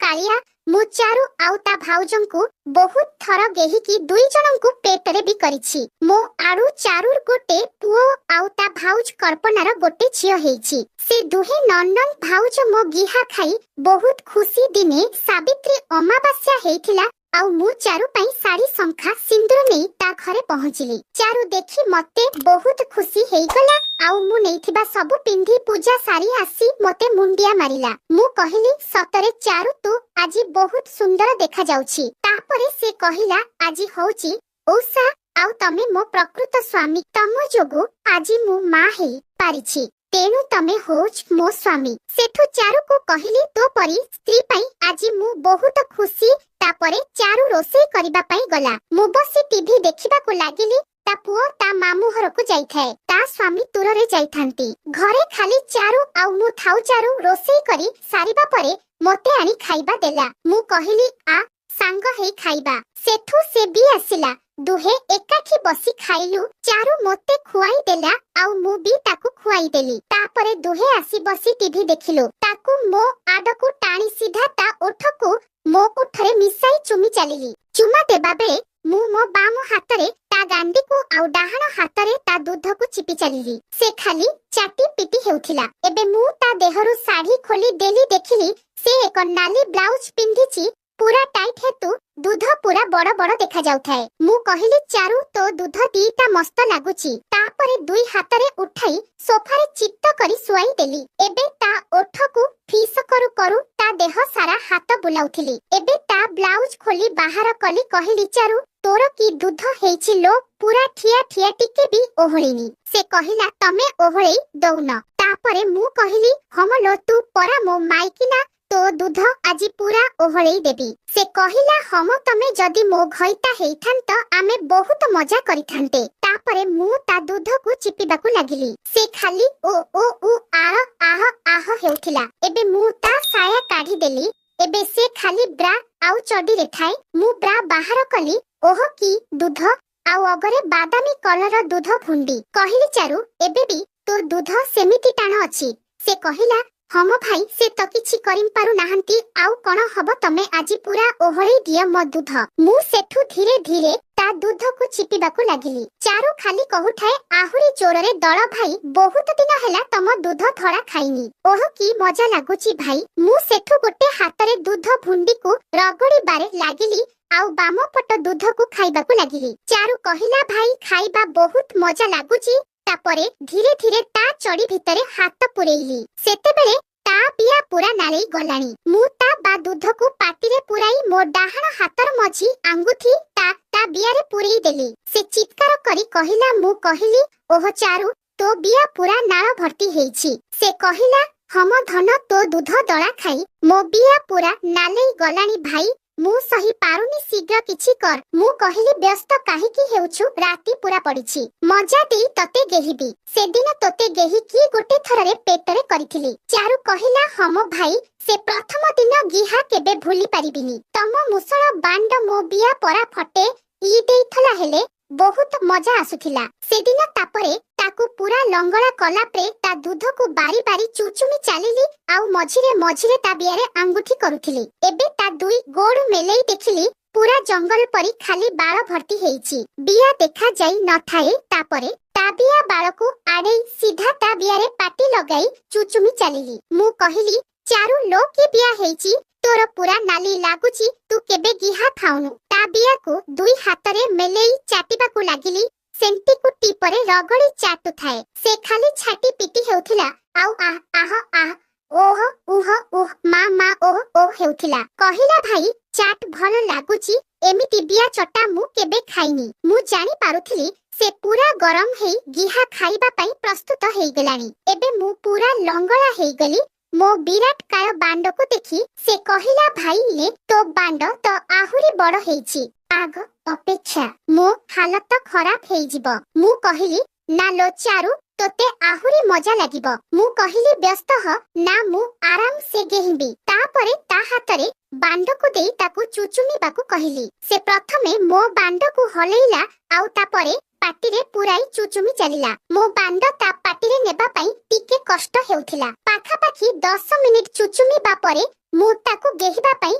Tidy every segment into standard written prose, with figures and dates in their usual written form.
कालिया मु चारु आउ ता भाउजंकु बहुत थर गेहिकी दुई जनंकु पेटरे भी करिछि। मो आरु चारुर गोटे पुओ आउ ता भाउज कल्पनार गोटे झियो हेछि। से दुहे नंदन भाउज मो गिहा खाई बहुत खुशी दिने सावित्री अमावास्या हेथिला आउ मु चारु पई साड़ी संखा सिंदूर नहीं ता घरे पहुंचली। चारु देखि मते बहुत खुशी हेगला आउ मु नेथिबा सब पिंधी पूजा सारी आसी मते मुंडिया मारिला। मु कहिली सतरे चारु तू आजी बहुत सुंदर देखा जाउछि। तापरे से कहिला आजी होउछि ओसा आउ तमे मो प्रकृत स्वामी तम जोगु आजी मु मा हेई पारिछि। तेनु तमे होच मो स्वामी। सेठु चारु को कहिली तो परी स्त्री पई आजी मु बहुत खुशी। तापरे चारु रोषेई करिबा पई गला। मु बसी टीवी देखिबा को लागिली। ता पुओ ता मामू घर को जाइथाए। ता स्वामी तुररे जाइथांती। घरे खाली चारु आउ मु थाउ चारु रोषेई करी सारिबा परे मते आनी खाइबा देला। मु कहिली आ सांग हेई खाइबा। सेठु से भी आसिला। दुहे एकाठी बसी खाइलु। चारु मते खुआई देला आउ मु भी ताकू खुआई देली। तापरे दुहे आसी बसी टीवी देखिलु। ताकू मो आडकू टाणी सीधा ता ओठकू मो कोठरे मिसाई चुमी चालिली। चुमा देबा बेले मु मो बाम हातरे ता गांडी को आउ डाहाण हातरे ता दूध को चिपी चालिली। से खाली चाटी पिटी हेउथिला। एबे मु ता देहरु साड़ी खोली देली देखिली से एक नाली ब्लाउज पिंधिची पूरा टाइट हेतु दूध पूरा बड़ बड़ देखा जाउथाए। मु कहिली चारु तो दूध दीटा मस्त लागुची। तापरे दुई हातरे उठाई सोफारे चित्त करी सुआई देली। एबे ता ओठकू फीस करू करू ता देह सारा हाथ बुलाउथिली। एबे ता ब्लाउज खोली बाहर कली कहिली चारु तोर की दूध हेछि लो पूरा ठिया ठिया टिके भी ओहळिनी। से कहिला तमे ओहळेई दउन। तापरे मु कहिली हम लो तू परा मो माइकिना तो दूध आजी पूरा ओहळेई देबी। से कहिला हम तमे जदी मो घइता हेइथांत आमे बहुत मजा करिथांते। तापरे मु ता दूध को चिपिबा को लागिली। से खाली ओ ओ उ आह आह आह हेउथिला। एबे मु ता साया काढी देली। एबे से खाली ब्रा आउ चडी रे थाए। मु ब्रा बाहर कली। ओह की दूध आउ अगरे बादामी कलर दूध भुंडी। कहिली चारु एबे भी तोर दूध सेमिति टाण अछि। से कहिला हम भाई से तो किछि करिम पारु नाहंती आउ कोन हबो तमे आजी पूरा ओहळी दिय म दूध। मु सेठु धीरे धीरे ता दूध को चिपिबा को लागिली। चारु खाली कहूठाए आहुरी जोररे दळ भाई बहुत दिन हैला तम दूध थोड़ा खाइनी। ओह की मजा लागुची भाई। मु सेठु गोटे हातरे दूध भुंडी को रगड़ी बारे लागिली आउ बाम पट दूध को खाइबा को लागिली। चारु कहिला भाई खाइबा बहुत मजा लागुची। तापरे धीरे धीरे ता चड़ी भितरे हाथ पुरेइली। सेतेबेले ता बिया पूरा नाली गलानी। मु ता बा दूध को पाटी रे पुराई मो डाहाण हातर मझी आंगुठी ता बिया रे पुरेई देली। से चित्कार करी कहिला मु कहिली ओह चारु तो बिया पूरा नाळ भर्ती हेइछि। से कहिला हम धन तो दूध दळा खाई मो बिया पूरा नाली गलानी भाई। मु सही पारुनी शीघ्र किछि कर। मु कहिली व्यस्त काहे की हेउछु राती पूरा पड़िछि मजा देई तते गेहिबी। से दिन तते गेही की गोटे थररे पेटरे करिथिली। चारु कहिला हम भाई से प्रथम दिन गिहा केबे भूली परिबिनी। तम मुसळ बांड मो बिया परा फटे ई देइथला हेले बहुत मजा आसुथिला। से दिन तापरे ताकू पूरा लंगड़ा कला प्रे ता दूध को बारी बारी चुचुमी चालिली आउ मझिरे मझिरे ता बियारे आंगुठी करुथिली। एबे ता दुई गोड़ मेलेई देखिली पूरा जंगल परी खाली बाळ भर्ती हेइछि। बिया देखा जाई न थाए। तापरे ता बिया बाळ को आडे सीधा ता बियारे पाटी लगाई चुचुमी चालिली। मु कहिली चारु लो की बिया हेइछि तोर पूरा नाली लागुची तू केबे गिहा खाउनु। ता बिया को दुई हातरे मेलेई चाटिबा को लागिली। सेंटी को टीपरे रगड़ी चाटु थाए। से खाली छाटी पिटी हेउथिला आउ आह आह आह ओह उह उह मा ओह ओह हेउथिला। कहिला भाई चाट भल लागुची एमिति बिया चटा मु केबे खाइनी। मु जानि पारुथिली से पूरा गरम हेई गिहा खाइबा पई प्रस्तुत हेई गेलानी। एबे मु पूरा लंगड़ा हेई गली। मो विराट काय बांड को देखी से कहिला भाई ले तो बांड तो आहुरी बड़ हेइछि आग अपेक्षा मो हालत खराब हेइ जिवो। मु कहिली ना लो चारु तोते आहुरी मजा लागिबो। मु कहिली व्यस्त ह ना मु आराम से गेहिबी। तापरे ता हातरे बांड को देई ताकू चुचुमी बाकू कहिली। से प्रथमे मो बांड को हलेइला आउ तापरे पाटी रे पुराई चुचुमी चलिला। मो बांड ता पाटी रे नेबा पई टिके कष्ट हेउथिला। पाखा पाखी 10 मिनिट चुचुमी बा परे मु ताकू गेहिबा पई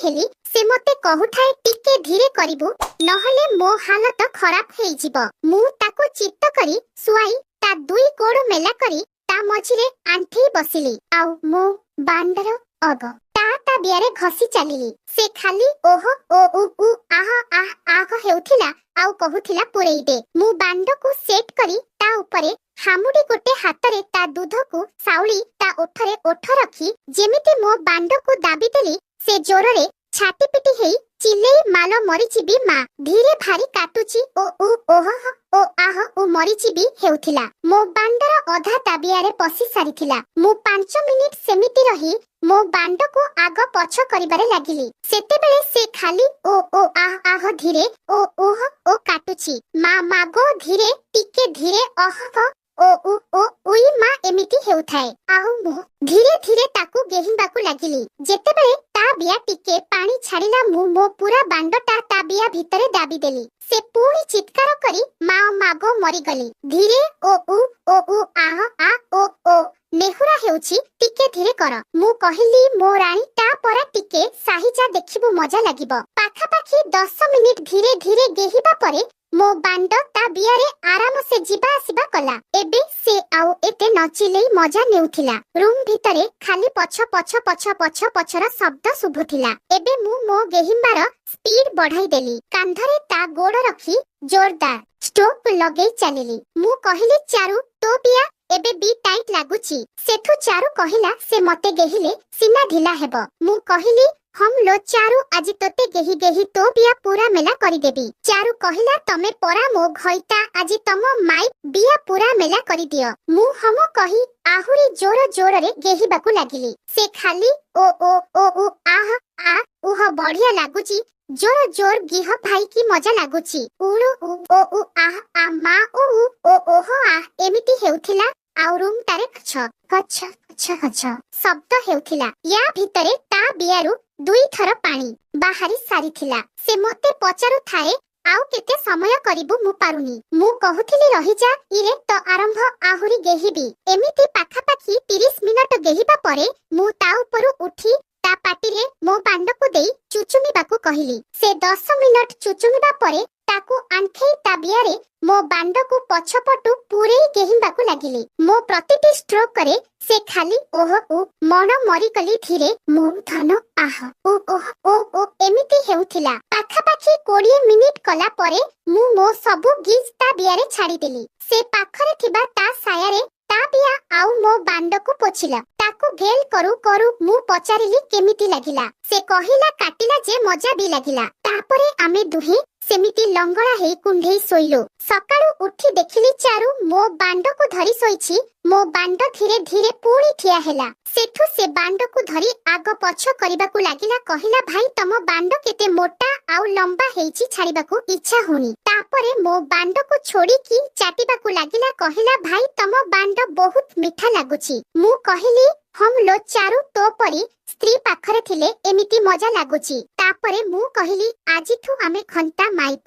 ହେଲି ସେ ମତେ କହୁଥାଏ ଟିକେ ଧୀରେ କରିବୁ ନହେଲେ ମୋ ହାଲତ ଖରାପ ହେଇଯିବ। ମୁଁ ତାକୁ ଚିତ୍ତ କରି ଶୁଆଇ ତା ଦୁଇ ଗୋଡ଼ ମେଲା କରି ତା ମଝିରେ ଆଣ୍ଠେଇ ବସିଲି ଆଉ ମୋ ବାଣ୍ଡର ଅଗ ତା ବିଆରେ ଘଷି ଚାଲିଲି। ସେ ଖାଲି ଓହ ଓ ଉ ଆହ ଆହ ଆହ ହେଉଥିଲା ଆଉ କହୁଥିଲା ପୁରେଇ ଦେ। ମୁଁ ବାଣ୍ଡକୁ ସେଟ୍ କରି ତା ଉପରେ ହାମୁଡି ଗୋଟେ ହାତରେ ତା ଦୁଧକୁ ସାଉଳି ତା ଓଠରେ ଓଠ ରଖି ଯେମିତି ମୋ ବାଣ୍ଡକୁ ଦାବି ଦେଲି ସେ ଜୋରରେ ଛାଟି ପିଟି ହେଇ ଚିଲେଇ ମାଲ ମରିଚିବି ମା ଧୀରେ ଭାରି କାଟୁଛି ଓ ଓହ ଓ ଆହ ଓ ମରିଚିବି ହେଉଥିଲା। ମୋ ବାଣ୍ଡର ଅଧା ତାବିଆରେ ପଶି ସାରିଥିଲା। ମୁଁ 5 ମିନିଟ୍ ସେମିତି ରହି ମୋ ବାଣ୍ଡକୁ ଆଗ ପଛ କରିବାରେ ଲାଗିଲି। ସେତେବେଳେ ସେ ଖାଲି ଓ ଆହ ଆହ ଧୀରେ ଓ ଓହ ଓ କାଟୁଛି ମା ମାଗୋ ଧୀରେ ଟିକେ ଧୀରେ ଅହ ଓ ଉଇ ମା ଏମିତି ହେଉଥାଏ। ଆଉ ମୁଁ ଧୀରେ ଧୀରେ ତାକୁ ଗେହିବାକୁ ଲାଗିଲି। ଯେତେବେଳେ ତା ବିଆ ଟିକେ ପାଣି ଛାଡ଼ିଲା ମୁଁ ମୋ ପୁରା ବାଣ୍ଡଟା ତା ବିଆ ଭିତରେ ଦାବି ଦେଲି। ସେ ପୁଣି ଚିତ୍କାର କରି ମାଗୋ ମରିଗଲି। ଧୀରେ ଓ ଆହ ଆ ଓ ନେହୁରା ହେଉଛି ଟିକେ ଧୀରେ କର। ମୁଁ କହିଲି ମୋ ରାଣୀ ତା ପରା ଟିକେ ସାହିଜା ଦେଖିବୁ ମଜା ଲାଗିବ। ପାଖାପାଖି 10 ମିନିଟ୍ ଧୀରେ ଧୀରେ ଗେହିବା ପରେ ମୋ ବାଣ୍ଡ ତା ବିଆରେ ଆରାମସେ ଯିବା ଆସିବା କଲା। ଏବେ ସେ ଆଉ ଏତେ ନ ଚିଲେଇ ମଜା ନେଉଥିଲା। ରୁମ୍ ଭିତରେ ଖାଲି ପଛ ପଛର ଶବ୍ଦ ଶୁଭୁଥିଲା। ଏବେ ମୁଁ ମୋ ଗେହିବାର ସ୍ପିଡ୍ ବଢାଇ ଦେଲି। କାନ୍ଧରେ ତା ଗୋଡ଼ ରଖି ଜୋରଦାର ଷ୍ଟୋକ୍ ଲଗେଇ ଚାଲିଲି। ମୁଁ କହିଲି ଚାରୁ ତୋ ବିଆ ଏବେ ବି ଟାଇଟ୍ ଲାଗୁଛି। ସେଠୁ ଚାରୁ କହିଲା ସେ ମତେ ଗେହିଲେ ସିନା ଢିଲା ହେବ। ମୁଁ କହିଲି ହମ୍ ଲୋ ଚାରୁ ଆଜି ତୋତେ ଗେହି ଗେହି ତୋ ବିଆ ପୁରା ମେଲା କରିଦେବି। ଚାରୁ କହିଲା ତମେ ପରା ମୋ ଘଇତା ଆଜି ତମ ମାଇ ବିଆ ପୁରା ମେଲା କରିଦିଅ। ମୁଁ ହମ କହି ଆହୁରି ଜୋରରେ ଗେହିବାକୁ ଲାଗିଲି। ସେ ଖାଲି ଓ ଆହ ଆ ଉହ ବଢିଆ ଲାଗୁଛି। ଜୋର ଗିହ ଭାଇ କି ମଜା ଲାଗୁଛି। ଉଳୁ ଓ ଆହ ଆ ମା ଓହ ଆ ଏମିତି ହେଉଥିଲା। ଆଉ ରୁମଟାରେ ଖଛ ଶବ୍ଦ ହେଉଥିଲା। ୟା ଭିତରେ ତା ବିଆରୁ 2 ଥର ପାଣି ବାହାରି ସାରିଥିଲା। ସେ ମତେ ପଚାରୁଥାଏ ଆଉ କେତେ ସମୟ କରିବୁ ମୁଁ ପାରୁନି। ମୁଁ କହୁଥିଲି ରହିଯା ଇରେ ତ ଆରମ୍ଭ ଆହୁରି ଗେହିବି। ଏମିତି ପାଖାପାଖି 30 ମିନିଟ୍ ଗେହିବା ପରେ ମୁଁ ତା ଉପରୁ ଉଠି ତା ପାଟିରେ ମୋ ବାଣ୍ଡକୁ ଦେଇ ଚୁଚୁମିବାକୁ କହିଲି। ସେ 10 ମିନିଟ୍ ଚୁଚୁମିବା ପରେ ତାକୁ ଆଣ୍ଠେଇ ତା ବିଆରେ ମୋ ବାଣ୍ଡକୁ ପଛପଟୁ ପୁରେଇ ଗେହିବାକୁ ଲାଗିଲି। ମୋ ପ୍ରତିଟି ଷ୍ଟ୍ରୋକରେ ସେ ଖାଲି ଓହ ମଣ ମରିଗଲି ଧୀରେ ମୋ ଧନ ଆହ ଓ ଏମିତି ହେଉଥିଲା। ପାଖାପାଖି 20 ମିନିଟ୍ କଲା ପରେ ମୁଁ ମୋ ସବୁ ଗିଜ୍ ତା ବିଆରେ ଛାଡ଼ିଦେଲି। ସେ ପାଖରେ ଥିବା ତା ସାୟାରେ ତା ବିଆ ଆଉ ମୋ ବାଣ୍ଡକୁ ପୋଛିଲା। ତାକୁ ଗେଲ୍ କରୁ ମୁଁ ପଚାରିଲି କେମିତି ଲାଗିଲା। ସେ କହିଲା କାଟିଲା ଯେ ମଜା ବି ଲାଗିଲା। ତାପରେ ଆମେ ଦୁହେଁ ସେମିତି ଲଙ୍ଗଳା ହେଇ କୁଣ୍ଢେଇ ଶୋଇଲୁ। ସକାଳୁ ଉଠି ଦେଖିଲି ଚାରୁ ମୋ ବାଣ୍ଡକୁ ଧରି ଶୋଇଛି। ମୋ ବାଣ୍ଡ ଧୀରେ ଧୀରେ ପୁଣି ଠିଆ ହେଲା। ସେଠୁ ସେ ବାଣ୍ଡକୁ ଧରି ଆଗ ପଛ କରିବାକୁ ଲାଗିଲା। କହିଲା ଭାଇ ତମ ବାଣ୍ଡ କେତେ ମୋଟା ଆଉ ଲମ୍ବା ହେଇଛି ଛାଡ଼ିବାକୁ ଇଚ୍ଛା ହଉନି। ତାପରେ ମୋ ବାଣ୍ଡକୁ ଛୋଡ଼ିକି ଚାଟିବାକୁ ଲାଗିଲା। କହିଲା ଭାଇ ତମ ବାଣ୍ଡ ବହୁତ ମିଠା ଲାଗୁଛି। ମୁଁ କହିଲି ହମ୍ ଲୋ ଚାରୁ ତୋ ପରି ସ୍ତ୍ରୀ ପାଖରେ ଥିଲେ ଏମିତି ମଜା ଲାଗୁଛି। ତାପରେ ମୁଁ କହିଲି ଆଜିଠୁ ଆମେ ଘଣ୍ଟା ମାଇପ।